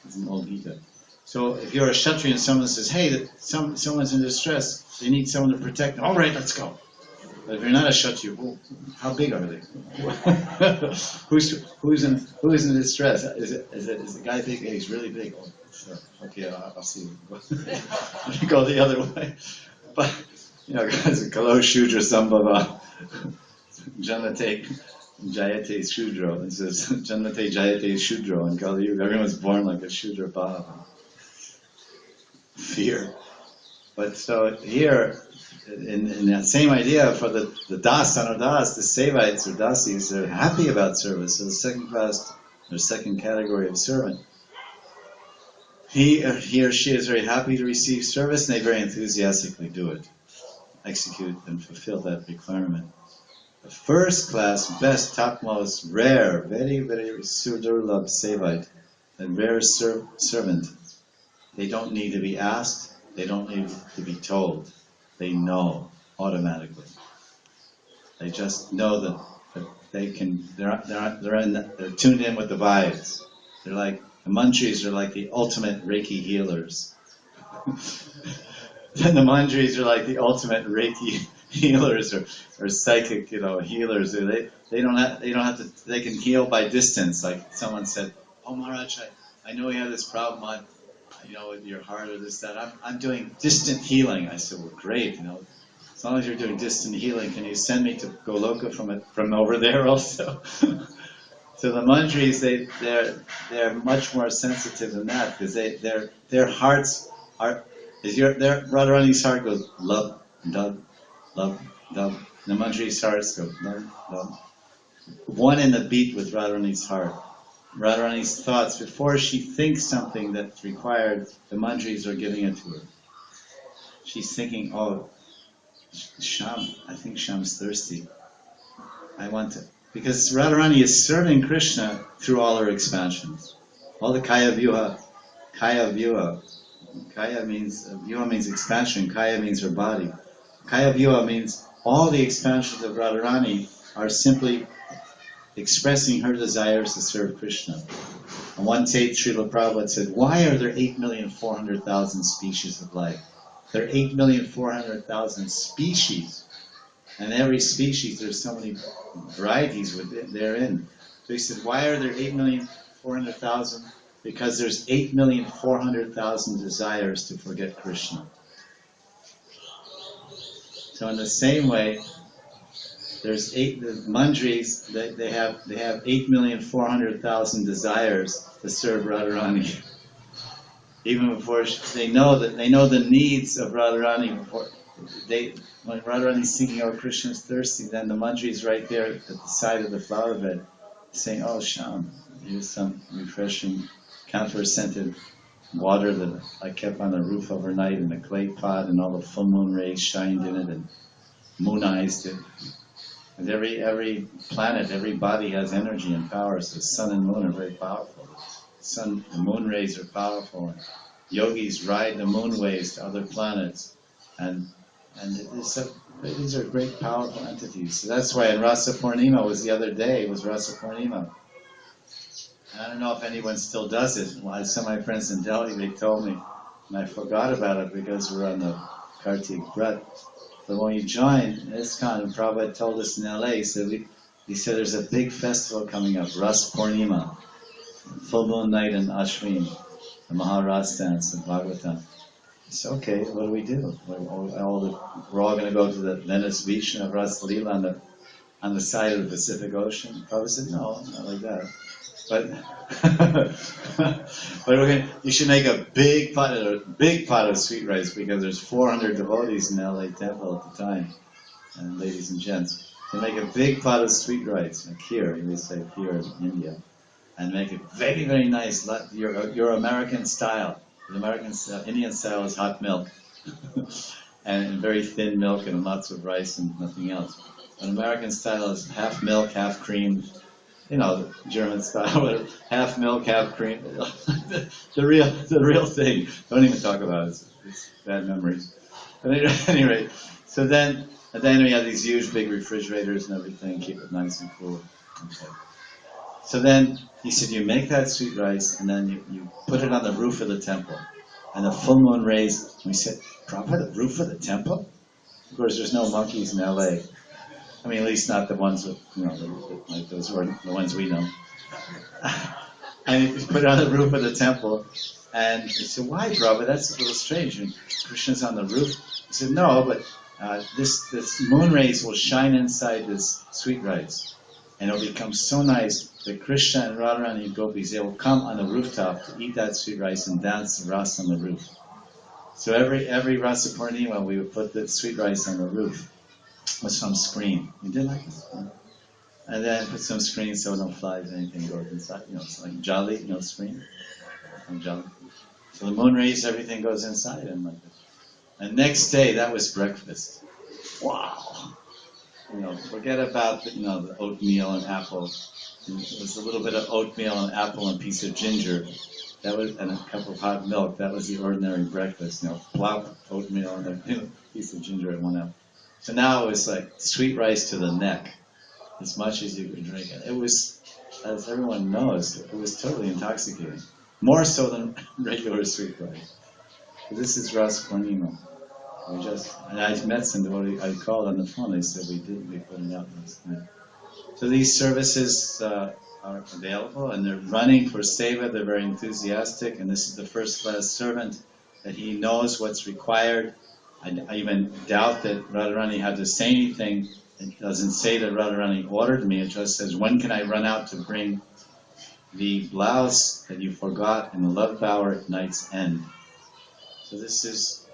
It's an old Gita. So if you're a Kshatriya and someone says, hey, someone's in distress, they need someone to protect them, all right, let's go. But if you're not a Kshatriya, well, how big are they? who's in distress? Is the guy big? Yeah, he's really big. Oh, sure. Okay, I'll see you. Go the other way. But guys, Kalo Shudra Sambhava, Janate Jayate Shudro. It says Janate Jayate Shudro, and Kali Yuga, everyone's born like a Shudra Bhav. Fear. But so here, in that same idea, for the Das, Anudas, the Sevites or Dasis, they're happy about service. So the second class, or second category of servant, he or she is very happy to receive service, and they very enthusiastically do it, execute and fulfill that requirement. The first class, best, topmost, rare, very, very sudurlabh Sevite, and rare servant, they don't need to be asked, they don't need to be told. They know automatically. They just know that they can. They're tuned in with the vibes. They're like the Manjaris are like the ultimate Reiki healers. Then the Manjaris are like the ultimate Reiki healers or psychic, healers. They don't have to. They can heal by distance. Like someone said, "Oh Maharaj, I know you have this problem on." With your heart or this, that. I'm doing distant healing. I said, well, great, as long as you're doing distant healing, can you send me to Goloka from over there also? So the Manjaris, they're much more sensitive than that, because their hearts are, their Radharani's heart goes love, dub, love, dub. The Manjari's hearts go love, love. One in the beat with Radharani's heart. Radharani's thoughts, before she thinks something that's required, the Manjaris are giving it to her. She's thinking, oh, Sham, I think Sham's thirsty. I want to. Because Radharani is serving Krishna through all her expansions. All the Kaya Vyuha. Kaya Vyuha. Kaya means, Vyuha means expansion. Kaya means her body. Kaya Vyuha means all the expansions of Radharani are simply expressing her desires to serve Krishna. On one tape, Srila Prabhupada said, why are there 8,400,000 species of life? There are 8,400,000 species. And every species, there's so many varieties therein. So he said, why are there 8,400,000? Because there's 8,400,000 desires to forget Krishna. So in the same way, there's the Manjaris, they have 8,400,000 desires to serve Radharani. Even before they know the needs of Radharani. When Radharani's thinking, oh, Krishna's thirsty, then the Manjari's right there at the side of the flower bed, saying, oh, Sham, here's some refreshing camphor-scented water that I kept on the roof overnight in a clay pot, and all the full moon rays shined in it and moonized it. And every planet, every body has energy and power, so sun and moon are very powerful. The moon rays are powerful, and yogis ride the moon waves to other planets, and these are great, powerful entities. So that's why in Rasa Purnima was the other day, it was Rasa Purnima. And I don't know if anyone still does it. Well, some of my friends in Delhi, they told me, and I forgot about it because we're on the Kartik Vrat. But when you join ISKCON, and Prabhupada told us in LA, he said there's a big festival coming up, Ras Purnima, full moon night in Ashwin, the Maharas dance in Bhagavatam. I said, okay, what do we do? We're all going to go to the Venice beach and have Ras Leela on the side of the Pacific Ocean. Prabhupada said, no, not like that. But you should make a big pot of sweet rice, because there's 400 devotees in the LA temple at the time, and ladies and gents. So make a big pot of sweet rice, like here, you would say here in India, and make it very, very nice. Your American style. The American style, Indian style is hot milk, and very thin milk and lots of rice and nothing else. But American style is half milk, half cream. You know, the German style, half milk, half cream. the real thing. Don't even talk about it. It's bad memories. But anyway, so then we have these huge big refrigerators and everything, keep it nice and cool. Okay. So then he said, you make that sweet rice, and then you put it on the roof of the temple. And the full moon rays, and we said, Prabhupada, the roof of the temple? Of course, there's no monkeys in LA. I mean, at least not the ones with, like those who are the ones we know. And he put it on the roof of the temple. And he said, why, Prabhupada? That's a little strange. And Krishna's on the roof. He said, no, but this moon rays will shine inside this sweet rice. And it'll become so nice that Krishna and Radharani and gopis, they will come on the rooftop to eat that sweet rice and dance the ras on the roof. So every Rasa Purnima, we would put the sweet rice on the roof with some screen. You did like this? And then put some screen so no flies or anything goes inside. It's like jolly, screen. Jolly. So the moon rays, everything goes inside and like this. And next day, that was breakfast. Wow! Forget about the oatmeal and apple. It was a little bit of oatmeal and apple and a piece of ginger. That was, and a cup of hot milk. That was the ordinary breakfast. Plop, oatmeal and a piece of ginger and 1 apple. So now it was like sweet rice to the neck, as much as you could drink. And it was, as everyone knows, it was totally intoxicating. More so than regular sweet rice. But this is Ras Purnima. And I met some devotee, I called on the phone, they said we put it out last night. So these services are available, and they're running for Seva. They're very enthusiastic, and this is the first class servant that he knows what's required. I even doubt that Radharani had to say anything It doesn't say that Radharani ordered me, it just says, when can I run out to bring the blouse that you forgot in the love bower at night's end? So this is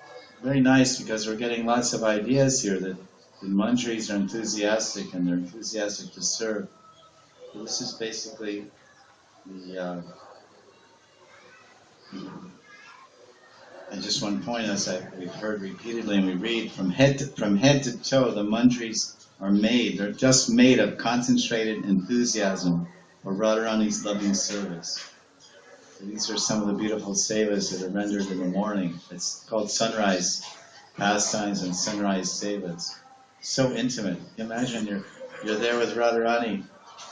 very nice because we're getting lots of ideas here that the Manjaris are enthusiastic and they're enthusiastic to serve. So this is basically the, I just want to point, as we've heard repeatedly and we read, from head to toe, the Manjaris are made. They're just made of concentrated enthusiasm for Radharani's loving service. So these are some of the beautiful sevas that are rendered in the morning. It's called sunrise pastimes and sunrise sevas. So intimate. Imagine you're there with Radharani,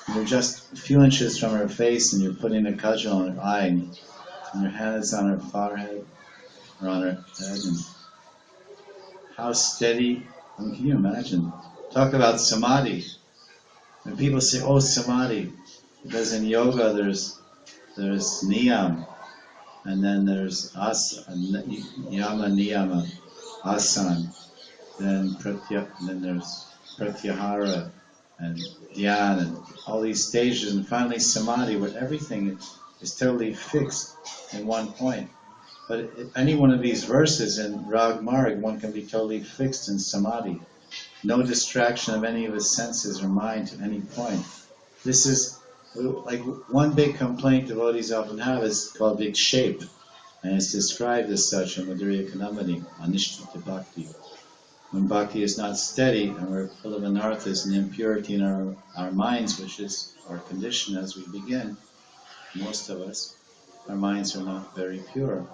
and you're just a few inches from her face, and you're putting a kajal on her eye, and your hand is on her forehead or on her head, and how steady. I mean, can you imagine? Talk about samadhi. When people say, "Oh, samadhi," because in yoga there's niyam, and then there's yama niyama, asan, then there's pratyahara and dhyan and all these stages, and finally samadhi, where everything is totally fixed in one point. But any one of these verses in Rag Marg, one can be totally fixed in samadhi. No distraction of any of his senses or mind to any point. This is like one big complaint devotees often have is called vikshepa, and it's described as such in Madhurya Kanamani, Anishtita Bhakti. When bhakti is not steady and we're full of anarthas and impurity in our minds, which is our condition as we begin, most of us, our minds are not very pure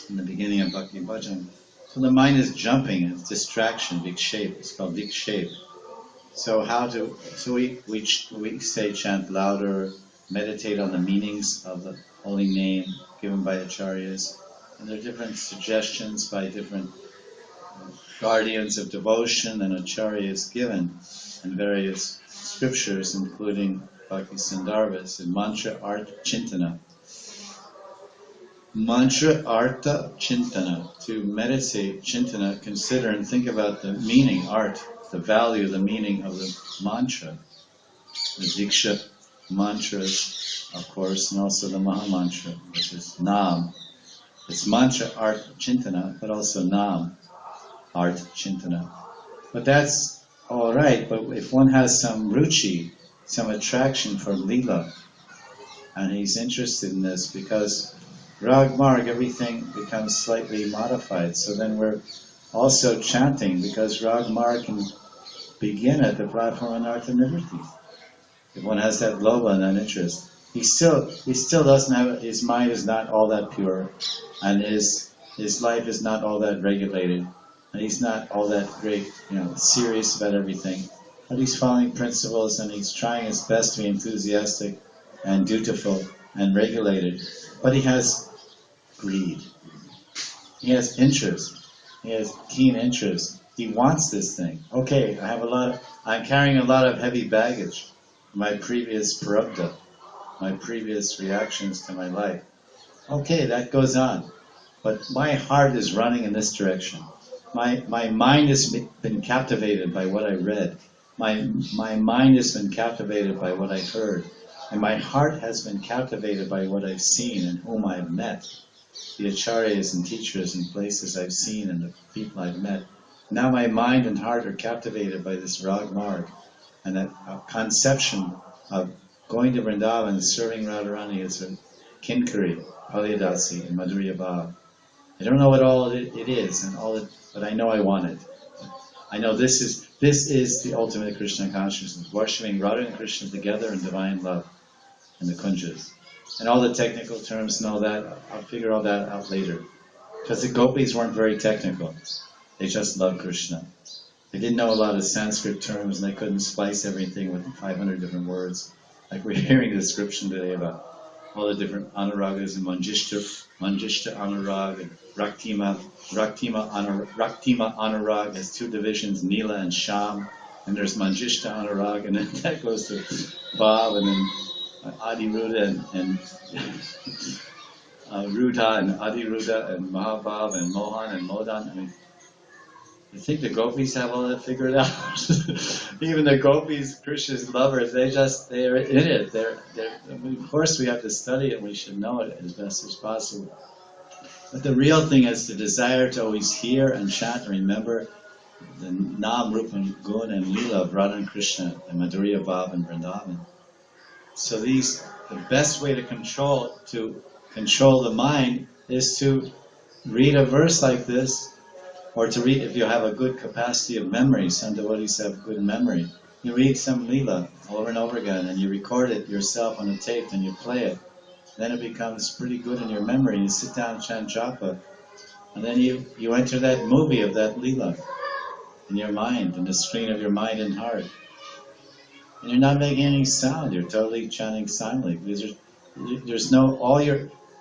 in the beginning of Bhakti Bhajan. So the mind is jumping, it's distraction, vikshepa, it's called vikshepa. So we say chant louder, meditate on the meanings of the holy name given by acharyas, and there are different suggestions by different guardians of devotion and acharyas given in various scriptures, including Bhakti Sandarbhas and mantra artha chintana. Mantra artha chintana, to meditate, chintana, consider and think about the meaning, art, the value, the meaning of the mantra, the Diksha mantras, of course, and also the Maha Mantra, which is Nam. It's mantra, art, chintana, but also Nam, art, chintana. But that's all right, but if one has some ruchi, some attraction for Leela, and he's interested in this, because Rag Marg, everything becomes slightly modified, so then we're also chanting, because Rag Marg can begin at the platform of Anartha Nivritti. If one has that lobha and that interest, he still doesn't have, his mind is not all that pure, and his life is not all that regulated, and he's not all that great, serious about everything. But he's following principles and he's trying his best to be enthusiastic and dutiful and regulated. But he has greed. He has interest. He has keen interest. He wants this thing. Okay, I'm carrying a lot of heavy baggage. My previous prarabdha, my previous reactions to my life. Okay, that goes on. But my heart is running in this direction. My mind has been captivated by what I read. My mind has been captivated by what I heard. And my heart has been captivated by what I've seen and whom I've met. The acharyas and teachers and places I've seen and the people I've met. Now my mind and heart are captivated by this Rag Marg. And that conception of going to Vrindavan and serving Radharani as a kinkari, Palyadasi, and Madhurya Bhav. I don't know what all it is, but I know I want it. I know this is the ultimate Krishna consciousness, worshipping Radha and Krishna together in divine love in the kunjas. And all the technical terms and all that, I'll figure all that out later. Because the gopis weren't very technical. They just loved Krishna. They didn't know a lot of Sanskrit terms and they couldn't splice everything with 500 different words. Like we're hearing a description today about all the different anuragas and manjishta anurag and raktima anurag has two divisions, Nila and Sham, and there's manjishta anurag, and then that goes to Bhav, and then Adiruda and Ruda and Adiruda and Mahabhav and Mohan and Modan. I mean, You think the gopis have all that figured out? Even the gopis, Krishna's lovers, they're in it. I mean, of course, we have to study it. We should know it as best as possible. But the real thing is the desire to always hear and chant and remember the Nam, Rupa, and Gun and Leela of Radha and Krishna and Madhurya Bhav and Vrindavan. So the best way to control the mind is to read a verse like this, or to read, if you have a good capacity of memory. Some devotees have good memory. You read some Leela over and over again, and you record it yourself on a tape, and you play it. Then it becomes pretty good in your memory, and you sit down and chant japa, and then you enter that movie of that Leela in your mind, in the screen of your mind and heart. And you're not making any sound, you're totally chanting silently, because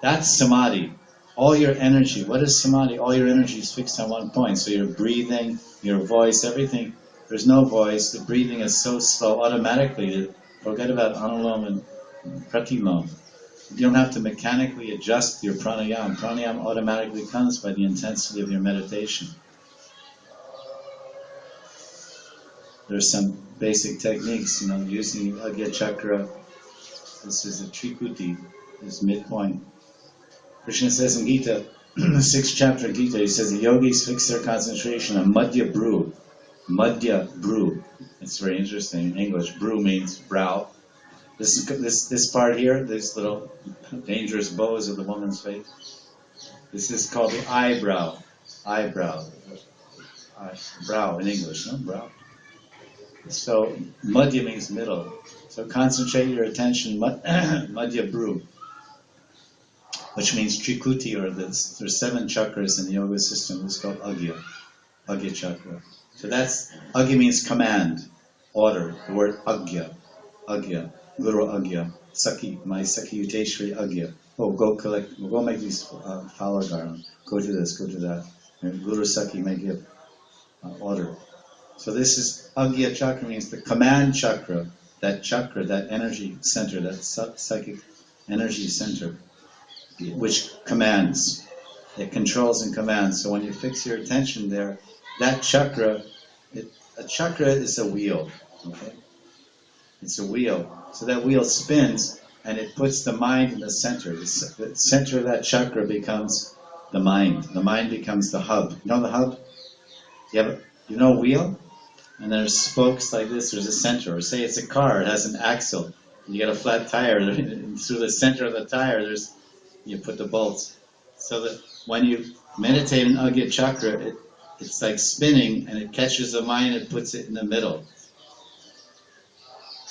that's samadhi. All your energy, what is samadhi? All your energy is fixed on one point. So your breathing, your voice, everything, there's no voice, the breathing is so slow automatically, forget about anulom and pratilom. You don't have to mechanically adjust your pranayama. Pranayama automatically comes by the intensity of your meditation. There's some basic techniques, using Agya Chakra. This is a Trikuti, this midpoint. Krishna says in Gita, the 6th chapter of Gita, he says the yogis fix their concentration on Madhya Bru. Madhya Bru. It's very interesting. In English, Bru means brow. This part here, these little dangerous bows of the woman's face, this is called the eyebrow. Eyebrow. Brow in English, no? Brow. So, Madhya means middle. So concentrate your attention, Madhya Bru, which means Trikuti, or there's 7 chakras in the yoga system. This is called Agya. Agya Chakra. So Agya means command, order. The word Agya. Agya. Guru Agya, Saki, my Saki Uteshwari Agya. Oh, go make these flower garlands. Go to this, go to that. And Guru Saki may give order. So this is Agya Chakra, means the command chakra, that energy center, that psychic energy center, which commands. It controls and commands. So when you fix your attention there, that chakra, a chakra is a wheel, okay? It's a wheel. So that wheel spins, and it puts the mind in the center. The center of that chakra becomes the mind. The mind becomes the hub. You know the hub? You know a wheel? And there's spokes like this. There's a center. Or say it's a car. It has an axle. You get a flat tire. Through the center of the tire, you put the bolts. So that when you meditate in Agya Chakra, it's like spinning, and it catches the mind and puts it in the middle.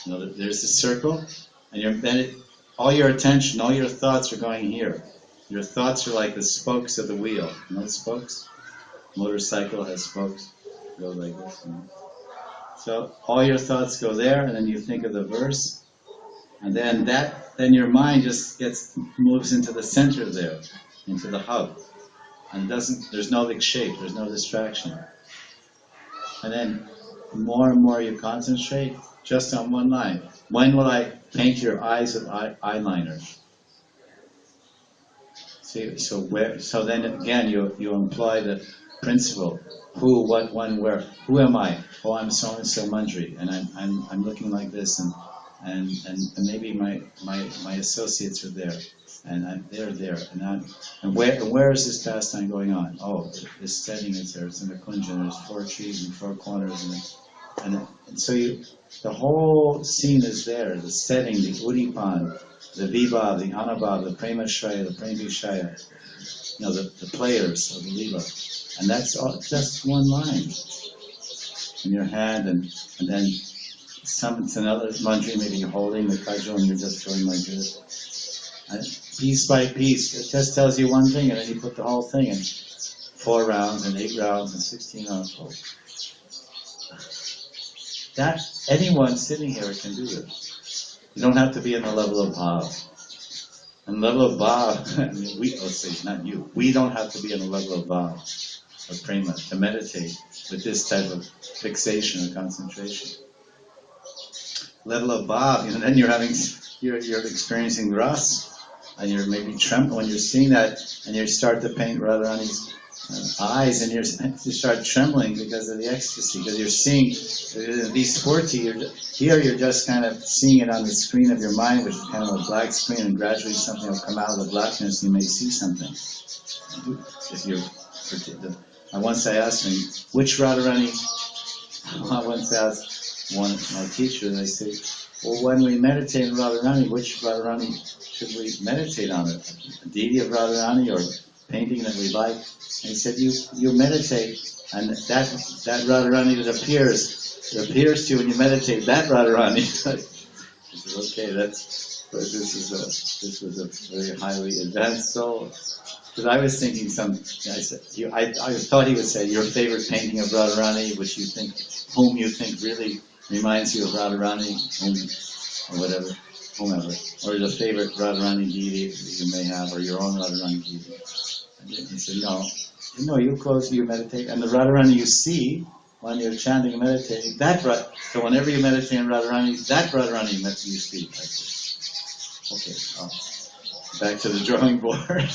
There's a circle, and all your attention, all your thoughts are going here. Your thoughts are like the spokes of the wheel. You know the spokes? Motorcycle has spokes. Go like this. So all your thoughts go there, and then you think of the verse, and then your mind just moves into the center there, into the hub, and there's no vikshepa, there's no distraction. And then more and more you concentrate just on one line. When will I paint your eyes with eyeliner? See, so then again you employ the principle: who, what, when, where. Who am I? Oh, I'm so and so Manjari, and I'm looking like this, and maybe my associates are there, and they're there, and where is this pastime going on? Oh, this setting is there. It's in the kunja. There's 4 trees and 4 corners, and so the whole scene is there. The setting, the udipan, the vibhav, the anubhav, the premashaya, the premishaya. The players of the lila, and that's all. Just one line in your hand, and then it's another mantra. Maybe you're holding the cudgel and you're just going like this. And piece by piece, it just tells you one thing, and then you put the whole thing in 4 rounds and 8 rounds and 16 rounds. That anyone sitting here can do this. You don't have to be in the level of bhav. And the level of bhav, let's say not you. We don't have to be in the level of bhav, of prema, to meditate with this type of fixation or concentration. Level of bhav, then you're experiencing ras, and you're maybe trembling when you're seeing that, and you start to paint Radharani's eyes, and you start trembling because of the ecstasy, because you're seeing these 40, here you're just kind of seeing it on the screen of your mind, which is kind of a black screen, and gradually something will come out of the blackness, and you may see something. If you're, once I asked him, which Radharani, I once asked one my teacher, and I said, well, when we meditate on Radharani, which Radharani should we meditate on? It? The deity of Radharani or painting that we like? And he said, you meditate, and that Radharani that appears to you when you meditate, that Radharani. I said, okay, this was a very highly advanced soul. Because I was thinking I thought he would say your favorite painting of Radharani, whom you think really reminds you of Radharani, or whatever, whomever, or the favorite Radharani deity you may have, or your own Radharani deity. And he said, no, you close, you meditate, and the Radharani you see when you're chanting and meditating, so whenever you meditate on Radharani, that Radharani you see. I said, okay, back to the drawing board.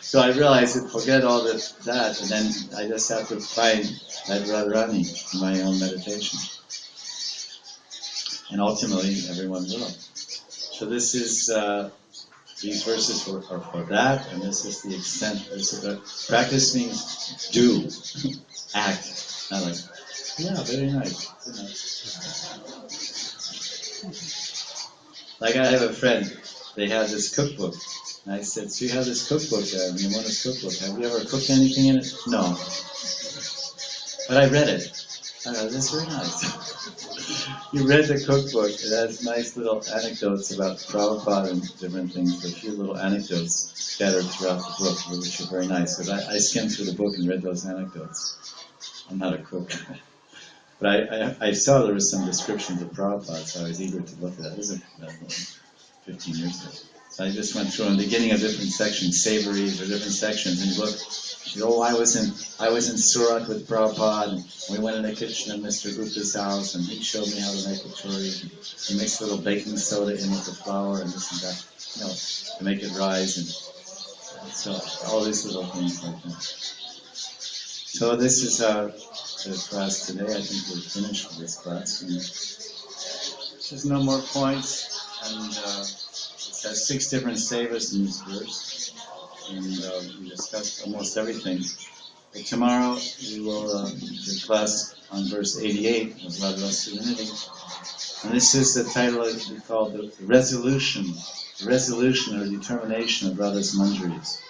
So I realized that forget all that, and then I just have to find that Radharani in my own meditation. And ultimately, everyone will. So this is, these verses are for that, and this is the extent. Practice means do, act. Not like, yeah, very nice. Like I have a friend, they have this cookbook. And I said, so you have this cookbook, Nimona's cookbook. Have you ever cooked anything in it? No. But I read it. I go, that's very nice. You read the cookbook. It has nice little anecdotes about Prabhupada and different things. A few little anecdotes scattered throughout the book, which are very nice. Because I skimmed through the book and read those anecdotes. I'm not a cook. But I saw there was some descriptions of Prabhupada, so I was eager to look at that. This is 15 years ago. So I just went through in the beginning of different sections, savories or different sections, and looked. I was in Surat with Prabhupada, and we went in the kitchen at Mr. Gupta's house, and he showed me how to make kachoris. He mixed a little baking soda in with the flour and this and that, to make it rise, and so all these little things like that. So this is our class today. I think we're finished with this class. And there's no more points, and it has 6 different sevas in this verse, and we discussed almost everything. But tomorrow we will do a class on verse 88 of Radharasa Unity, and this is the title we call the resolution or determination of Radha's Manjaris.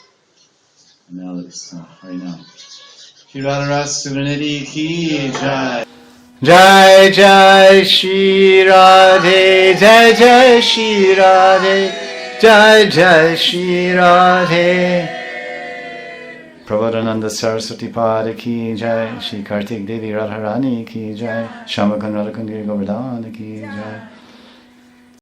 And now let's right now. Shri Radharasa Unity ki jai. Jai Jai Shri Radhe, Jai Jai Shri Radhe, Jai Jai Shri Radhe. Prabodhananda Saraswati Pada ki jai, Shri Kartik Devi Radharani ki jai, Shamakan Radhakundiri Govardhana ki jai.